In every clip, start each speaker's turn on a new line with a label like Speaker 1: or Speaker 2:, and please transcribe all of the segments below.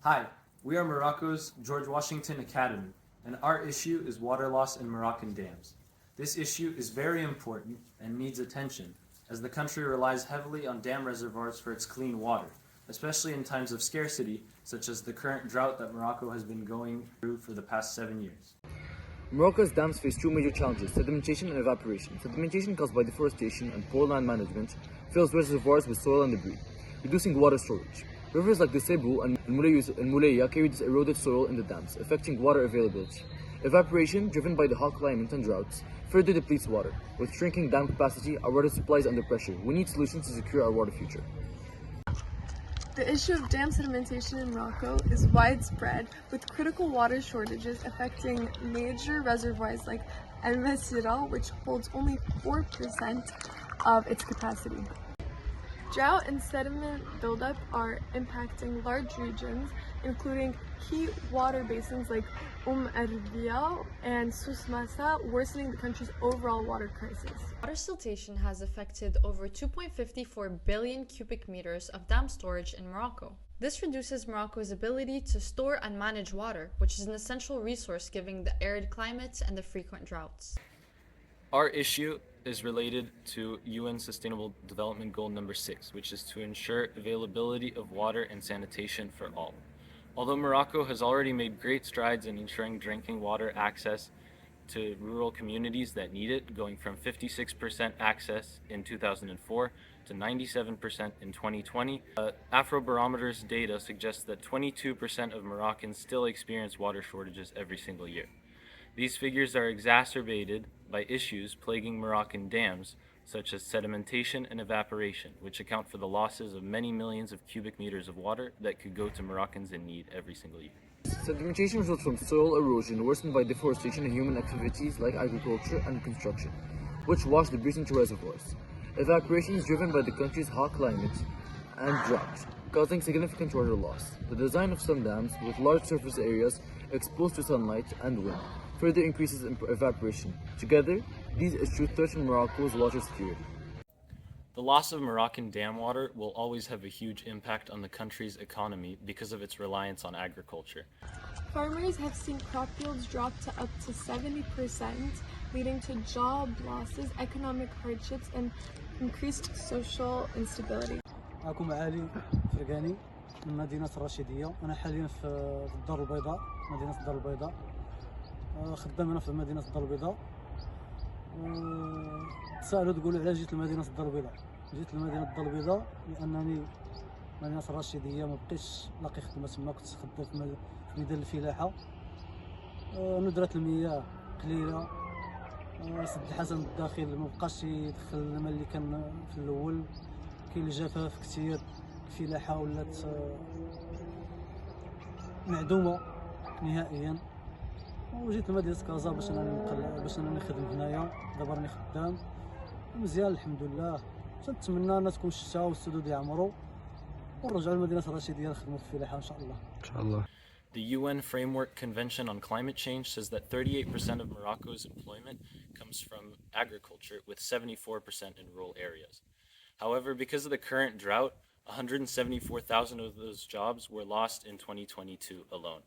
Speaker 1: Hi, we are Morocco's George Washington Academy, and our issue is water loss in Moroccan dams. This issue is very important and needs attention, as the country relies heavily on dam reservoirs for its clean water, especially in times of scarcity, such as the current drought that Morocco has been going through for the past 7 years.
Speaker 2: Morocco's dams face two major challenges: sedimentation and evaporation. Sedimentation caused by deforestation and poor land management fills reservoirs with soil and debris, reducing water storage. Rivers like the Cebu and Muleya carry this eroded soil in the dams, affecting water availability. Evaporation, driven by the hot climate and droughts, further depletes water. With shrinking dam capacity, our water supply is under pressure. We need solutions to secure our water future.
Speaker 3: The issue of dam sedimentation in Morocco is widespread, with critical water shortages affecting major reservoirs like El Mesira, which holds only 4% of its capacity. Drought and sediment buildup are impacting large regions, including key water basins like Erbil and Souss-Massa, worsening the country's overall water crisis.
Speaker 4: Water siltation has affected over 2.54 billion cubic meters of dam storage in Morocco. This reduces Morocco's ability to store and manage water, which is an essential resource given the arid climate and the frequent droughts.
Speaker 1: Our issue is related to UN Sustainable Development Goal number 6, which is to ensure availability of water and sanitation for all. Although Morocco has already made great strides in ensuring drinking water access to rural communities that need it, going from 56% access in 2004 to 97% in 2020, Afrobarometer's data suggests that 22% of Moroccans still experience water shortages every single year. These figures are exacerbated by issues plaguing Moroccan dams, such as sedimentation and evaporation, which account for the losses of many millions of cubic meters of water that could go to Moroccans in need every single year.
Speaker 2: Sedimentation results from soil erosion worsened by deforestation and human activities like agriculture and construction, which wash debris into reservoirs. Evaporation is driven by the country's hot climate and drought, causing significant water loss. The design of some dams, with large surface areas exposed to sunlight and wind, further increases evaporation. Together, these issues threaten Morocco's water security.
Speaker 1: The loss of Moroccan dam water will always have a huge impact on the country's economy because of its reliance on agriculture.
Speaker 3: Farmers have seen crop yields drop to up to 70%, leading to job losses, economic hardships, and increased social instability.
Speaker 5: معكم علي فرقاني من مدينة الرشيدية. أنا حاليا في الدار البيضاء، مدينة الدار البيضاء. خدام هنا في مدينة الدار البيضاء. تسألوا تقولوا علاش جيت لمدينة الدار البيضاء. جيت لمدينة الدار البيضاء لأنني مدينة الرشيدية ما بقيتش لاقي خدمة تما، كنت خدام في ميدان الفلاحة. ندرة المياه قليلة، سد الحسن الداخل ما بقاش يدخل الماء اللي كان في الأول، كاين الجفاف كثير، الفلاحة ولات معدومة نهائيا. وجيت لمدينة كازا باش انني نخدم هنايا. دابا راني خدام مزيان الحمد لله. تنتمنى ان تكون الشتاء والسدود يعمروا ونرجعوا لمدينة الرشيدية نخدموا في الفلاحة ان شاء الله.
Speaker 1: The UN Framework Convention on Climate Change says that 38% of Morocco's employment comes from agriculture, with 74% in rural areas. However, because of the current drought, 174,000 of those jobs were lost in 2022 alone.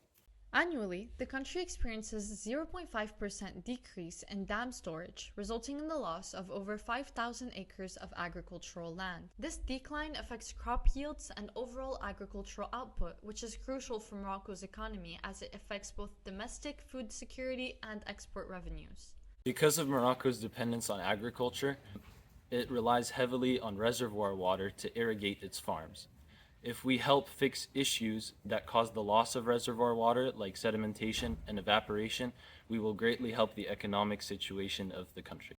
Speaker 4: Annually, the country experiences a 0.5% decrease in dam storage, resulting in the loss of over 5,000 acres of agricultural land. This decline affects crop yields and overall agricultural output, which is crucial for Morocco's economy as it affects both domestic food security and export revenues.
Speaker 1: Because of Morocco's dependence on agriculture, it relies heavily on reservoir water to irrigate its farms. If we help fix issues that cause the loss of reservoir water, like sedimentation and evaporation, we will greatly help the economic situation of the country.